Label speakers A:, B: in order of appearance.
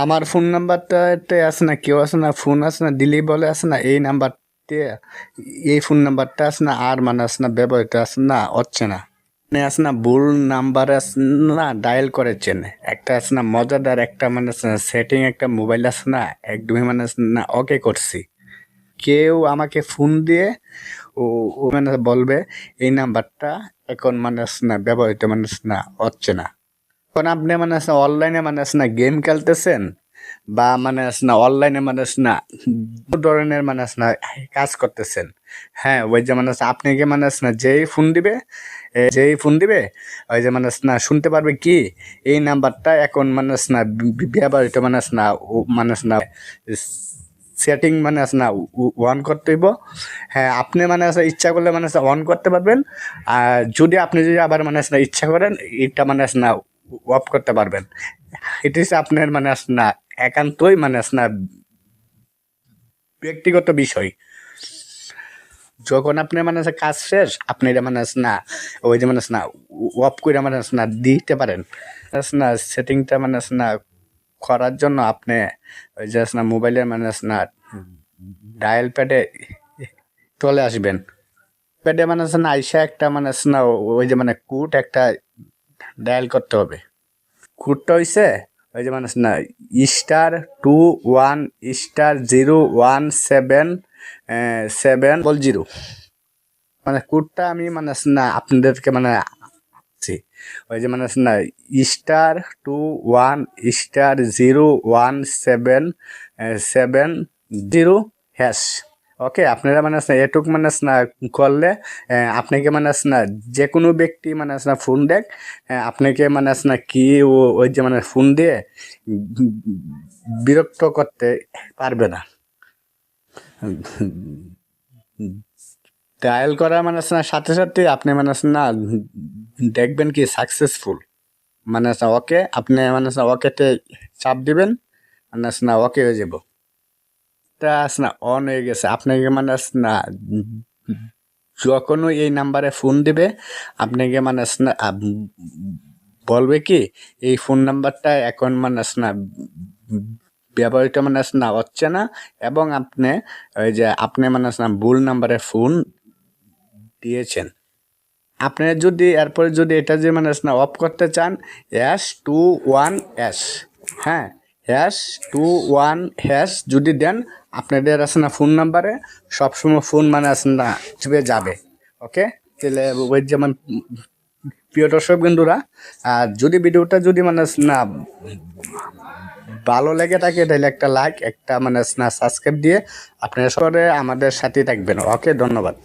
A: আমার ফোন নাম্বারটাতে আছে না, কেউ আছে না, ফোন আছে না, দিলেই বলে আছে না এই নাম্বারতে, এই ফোন নাম্বারটা আছে না, আর মানে আছে না ব্যবহৃত আছে না, হচ্ছে না, মানে আছে না ভুল নাম্বার আছে না ডায়াল করেছেন। একটা আছে না মজাদার একটা মানে আছে না সেটিং একটা মোবাইল আছে না, একদমই মানে আছে না ওকে করছি। কেউ আমাকে ফোন দিয়ে ও ও মানে বলবে এই নাম্বারটা এখন মানে আছে না ব্যবহৃত মানে আছে না হচ্ছে না। এখন আপনি মানে আছে অনলাইনে মানে আছে না গেম খেলতেছেন, বা মানে আছে না অনলাইনে মানে আছে না দু ধরনের মানে আছে না কাজ করতেছেন। হ্যাঁ, ওই যে মানে আছে আপনাকে মানে আছে না যেই ফোন দিবে ওই যে মানে আছে না শুনতে পারবে কি এই নাম্বারটা এখন মানে আছে না ব্যবহৃত মানে আছে না মানে আছে না সেটিং মানে আছে না অন করতে হইব। হ্যাঁ, আপনি মানে আছে ইচ্ছা করলে মানে আছে অন করতে পারবেন, আর আপনি যদি আবার মানে আছে না ইচ্ছা করেন এটা মানে আছে না অফ করতে পারবেন। এটা হচ্ছে আপনার মানে আছে না একান্তই মানে আছে না ব্যক্তিগত বিষয়। যখন আপনি মানে আছে কাজ শেষ আপনি এটা মানে আছে না ওই যে মানে আছে না অফ করে মানে আছে না দিতে পারেন। আছে না সেটিংটা মানে আছে না করার জন্য আপনি ওই যে আছে না মোবাইলের মানে আছে না ডায়াল প্যাডে চলে আসবেন। প্যাডে মানে আছে না আইসা একটা মানে আছে না ওই যে মানে কোড একটা ডায়াল করতে হবে। কোডটা হইছে ওই যে মানে আছে না *21*017 মানে কোডটা আমি মানে আছে না আপনাদেরকে মানে জি, ওই যে মানে আছে না *21*01770#। ওকে, আপনারা মানে আছে না এটুক মানে আছে না করলে আপনাকে মানে আছে না যে কোনো ব্যক্তি মানে আছে না ফোন দেখ, আপনাকে মানে আছে না কি ওই যে মানে ফোন দিয়ে বিরক্ত করতে পারবে না। ডায়াল করা মানে আছে না সাথে সাথে আপনি মানে আছে না দেখবেন কি সাকসেসফুল মানে আছে ওকে, আপনি মানে আছে ওকেতে চাপ দিবেন মানে আছে না ওকে হয়ে যাব। এটা আছে না অন হয়ে গেছে। আপনাকে মানে আছে না যখনই এই নাম্বারে ফোন দিবে আপনাকে মানে আছে না বলবে কি এই ফোন নাম্বারটা এখন মানে আছে না ব্যবহৃত মানে আছে না হচ্ছে না, এবং আপনি ওই যে আপনি মানে আছে না ভুল নাম্বারে ফোন দিয়েছেন। আপনি যদি এরপরে যদি এটা যে মানে আছে না অফ করতে চান #21#, হ্যাঁ, #21# যদি দেন আপনাদের আছে না ফোন নাম্বারে সবসময় ফোন মানে আছে না চেপে যাবে। ওকে, তাহলে ওই যেমন প্রিয় দর্শক বন্ধুরা, আর যদি ভিডিওটা যদি মানে আছে না ভালো লেগে থাকে তাহলে একটা লাইক একটা মানে আছে না সাবস্ক্রাইব দিয়ে আপনারা সবাই আমাদের সাথে থাকবেন। ওকে, ধন্যবাদ।